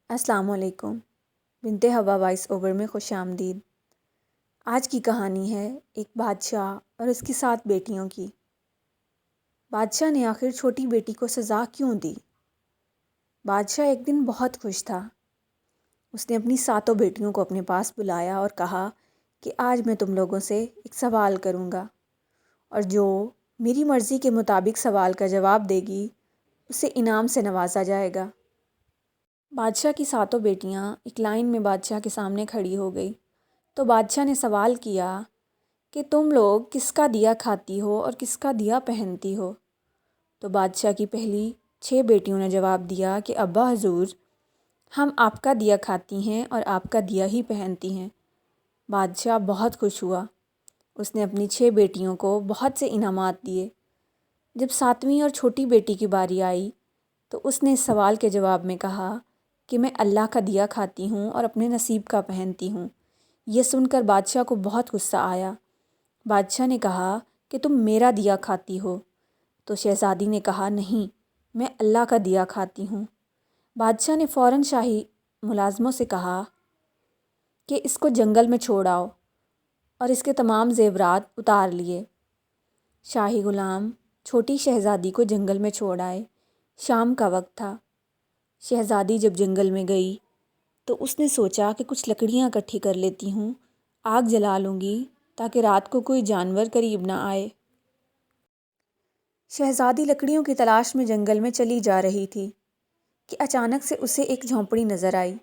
السلام علیکم۔ بنت ہوا وائس اوور میں خوش آمدید۔ آج کی کہانی ہے ایک بادشاہ اور اس کی 7 بیٹیوں کی۔ بادشاہ نے آخر چھوٹی بیٹی کو سزا کیوں دی؟ بادشاہ ایک دن بہت خوش تھا۔ اس نے اپنی 7 بیٹیوں کو اپنے پاس بلایا اور کہا کہ آج میں تم لوگوں سے ایک سوال کروں گا اور جو میری مرضی کے مطابق سوال کا جواب دے گی اسے انعام سے نوازا جائے گا۔ بادشاہ کی 7 بیٹیاں ایک لائن میں بادشاہ کے سامنے کھڑی ہو گئی تو بادشاہ نے سوال کیا کہ تم لوگ کس کا دیا کھاتی ہو اور کس کا دیا پہنتی ہو؟ تو بادشاہ کی پہلی 6 بیٹیوں نے جواب دیا کہ ابا حضور، ہم آپ کا دیا کھاتی ہیں اور آپ کا دیا ہی پہنتی ہیں۔ بادشاہ بہت خوش ہوا۔ اس نے اپنی 6 بیٹیوں کو بہت سے انعامات دیے۔ جب 7ویں اور چھوٹی بیٹی کی باری آئی تو اس نے اس سوال کے جواب میں کہا کہ میں اللہ کا دیا کھاتی ہوں اور اپنے نصیب کا پہنتی ہوں۔ یہ سن کر بادشاہ کو بہت غصہ آیا۔ بادشاہ نے کہا کہ تم میرا دیا کھاتی ہو؟ تو شہزادی نے کہا نہیں، میں اللہ کا دیا کھاتی ہوں۔ بادشاہ نے فوراً شاہی ملازموں سے کہا کہ اس کو جنگل میں چھوڑ آؤ اور اس کے تمام زیورات اتار لیے۔ شاہی غلام چھوٹی شہزادی کو جنگل میں چھوڑ آئے۔ شام کا وقت تھا۔ شہزادی جب جنگل میں گئی تو اس نے سوچا کہ کچھ لکڑیاں اکٹھی کر لیتی ہوں، آگ جلا لوں گی تاکہ رات کو کوئی جانور قریب نہ آئے۔ شہزادی لکڑیوں کی تلاش میں جنگل میں چلی جا رہی تھی کہ اچانک سے اسے ایک جھونپڑی نظر آئی۔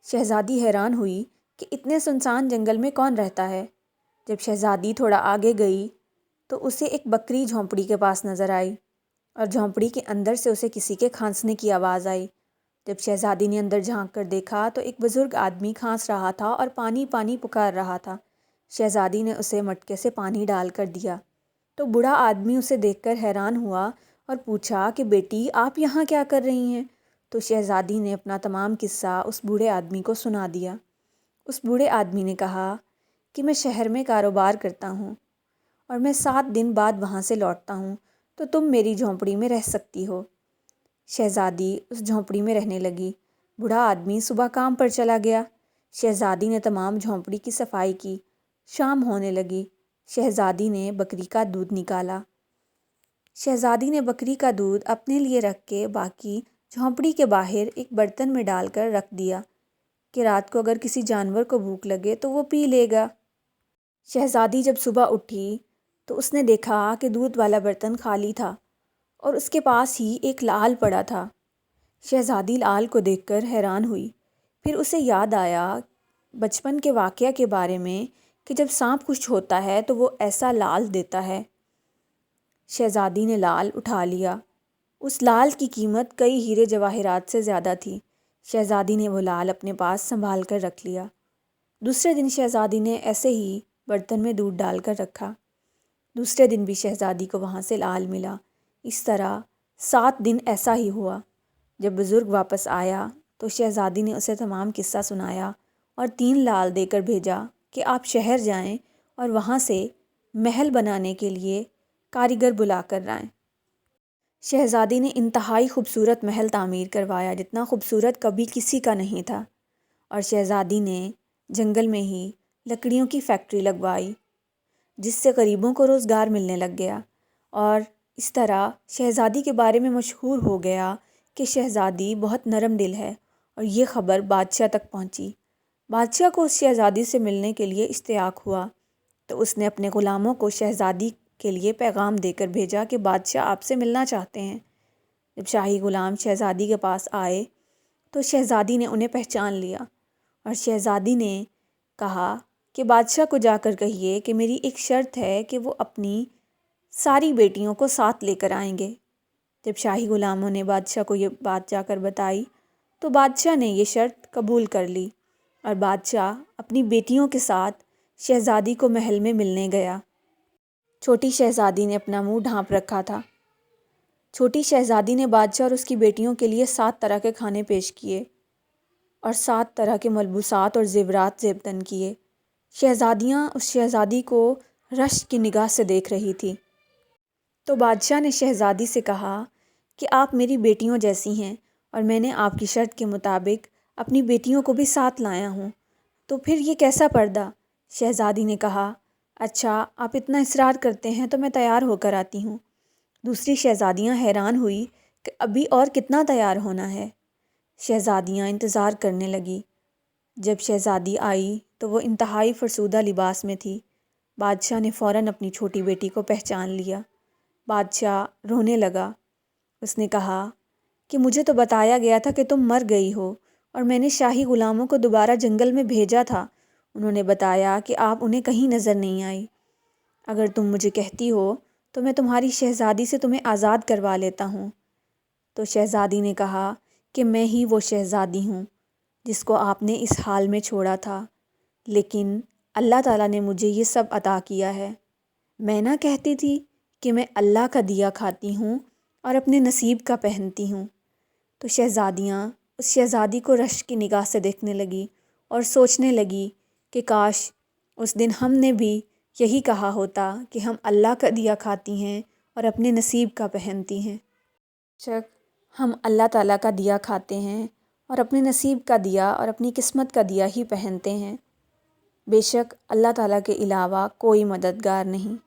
شہزادی حیران ہوئی کہ اتنے سنسان جنگل میں کون رہتا ہے۔ جب شہزادی تھوڑا آگے گئی تو اسے ایک بکری جھونپڑی کے پاس نظر آئی اور جھونپڑی کے اندر سے اسے کسی کے کھانسنے کی آواز آئی۔ جب شہزادی نے اندر جھانک کر دیکھا تو ایک بزرگ آدمی کھانس رہا تھا اور پانی پانی پکار رہا تھا۔ شہزادی نے اسے مٹکے سے پانی ڈال کر دیا تو بوڑھا آدمی اسے دیکھ کر حیران ہوا اور پوچھا کہ بیٹی آپ یہاں کیا کر رہی ہیں؟ تو شہزادی نے اپنا تمام قصہ اس بوڑھے آدمی کو سنا دیا۔ اس بوڑھے آدمی نے کہا کہ میں شہر میں کاروبار کرتا ہوں اور میں 7 دن بعد وہاں سے لوٹتا ہوں، تو تم میری جھونپڑی میں رہ سکتی ہو۔ شہزادی اس جھونپڑی میں رہنے لگی۔ بوڑھا آدمی صبح کام پر چلا گیا۔ شہزادی نے تمام جھونپڑی کی صفائی کی۔ شام ہونے لگی۔ شہزادی نے بکری کا دودھ نکالا۔ شہزادی نے بکری کا دودھ اپنے لیے رکھ کے باقی جھونپڑی کے باہر ایک برتن میں ڈال کر رکھ دیا کہ رات کو اگر کسی جانور کو بھوک لگے تو وہ پی لے گا۔ شہزادی جب صبح اٹھی تو اس نے دیکھا کہ دودھ والا برتن خالی تھا اور اس کے پاس ہی ایک لعل پڑا تھا۔ شہزادی لعل کو دیکھ کر حیران ہوئی۔ پھر اسے یاد آیا بچپن کے واقعہ کے بارے میں کہ جب سانپ کچھ ہوتا ہے تو وہ ایسا لعل دیتا ہے۔ شہزادی نے لعل اٹھا لیا۔ اس لعل کی قیمت کئی ہیرے جواہرات سے زیادہ تھی۔ شہزادی نے وہ لعل اپنے پاس سنبھال کر رکھ لیا۔ دوسرے دن شہزادی نے ایسے ہی برتن میں دودھ ڈال کر رکھا۔ دوسرے دن بھی شہزادی کو وہاں سے لعل ملا۔ اس طرح 7 دن ایسا ہی ہوا۔ جب بزرگ واپس آیا تو شہزادی نے اسے تمام قصہ سنایا اور 3 لعل دے کر بھیجا کہ آپ شہر جائیں اور وہاں سے محل بنانے کے لیے کاریگر بلا کر لائیں۔ شہزادی نے انتہائی خوبصورت محل تعمیر کروایا جتنا خوبصورت کبھی کسی کا نہیں تھا، اور شہزادی نے جنگل میں ہی لکڑیوں کی فیکٹری لگوائی جس سے غریبوں کو روزگار ملنے لگ گیا، اور اس طرح شہزادی کے بارے میں مشہور ہو گیا کہ شہزادی بہت نرم دل ہے، اور یہ خبر بادشاہ تک پہنچی۔ بادشاہ کو اس شہزادی سے ملنے کے لیے اشتیاق ہوا تو اس نے اپنے غلاموں کو شہزادی کے لیے پیغام دے کر بھیجا کہ بادشاہ آپ سے ملنا چاہتے ہیں۔ جب شاہی غلام شہزادی کے پاس آئے تو شہزادی نے انہیں پہچان لیا، اور شہزادی نے کہا کہ بادشاہ کو جا کر کہیے کہ میری ایک شرط ہے کہ وہ اپنی ساری بیٹیوں کو ساتھ لے کر آئیں گے۔ جب شاہی غلاموں نے بادشاہ کو یہ بات جا کر بتائی تو بادشاہ نے یہ شرط قبول کر لی، اور بادشاہ اپنی بیٹیوں کے ساتھ شہزادی کو محل میں ملنے گیا۔ چھوٹی شہزادی نے اپنا منہ ڈھانپ رکھا تھا۔ چھوٹی شہزادی نے بادشاہ اور اس کی بیٹیوں کے لیے 7 طرح کے کھانے پیش کیے اور 7 طرح کے ملبوسات اور زیورات زیبدن کیے۔ شہزادیاں اس شہزادی کو رشک کی نگاہ سے دیکھ رہی تھی۔ تو بادشاہ نے شہزادی سے کہا کہ آپ میری بیٹیوں جیسی ہیں اور میں نے آپ کی شرط کے مطابق اپنی بیٹیوں کو بھی ساتھ لایا ہوں، تو پھر یہ کیسا پردہ؟ شہزادی نے کہا، اچھا آپ اتنا اصرار کرتے ہیں تو میں تیار ہو کر آتی ہوں۔ دوسری شہزادیاں حیران ہوئی کہ ابھی اور کتنا تیار ہونا ہے۔ شہزادیاں انتظار کرنے لگی۔ جب شہزادی آئی تو وہ انتہائی فرسودہ لباس میں تھی۔ بادشاہ نے فوراً اپنی چھوٹی بیٹی کو پہچان لیا۔ بادشاہ رونے لگا۔ اس نے کہا کہ مجھے تو بتایا گیا تھا کہ تم مر گئی ہو، اور میں نے شاہی غلاموں کو دوبارہ جنگل میں بھیجا تھا۔ انہوں نے بتایا کہ آپ انہیں کہیں نظر نہیں آئی۔ اگر تم مجھے کہتی ہو تو میں تمہاری شہزادی سے تمہیں آزاد کروا لیتا ہوں۔ تو شہزادی نے کہا کہ میں ہی وہ شہزادی ہوں جس کو آپ نے اس حال میں چھوڑا تھا، لیکن اللہ تعالیٰ نے مجھے یہ سب عطا کیا ہے۔ میں نہ کہتی تھی کہ میں اللہ کا دیا کھاتی ہوں اور اپنے نصیب کا پہنتی ہوں۔ تو شہزادیاں اس شہزادی کو رشک کی نگاہ سے دیکھنے لگی اور سوچنے لگی کہ کاش اس دن ہم نے بھی یہی کہا ہوتا کہ ہم اللہ کا دیا کھاتی ہیں اور اپنے نصیب کا پہنتی ہیں۔ شک ہم اللہ تعالیٰ کا دیا کھاتے ہیں اور اپنے نصیب کا دیا اور اپنی قسمت کا دیا ہی پہنتے ہیں۔ بے شک اللہ تعالیٰ کے علاوہ کوئی مددگار نہیں۔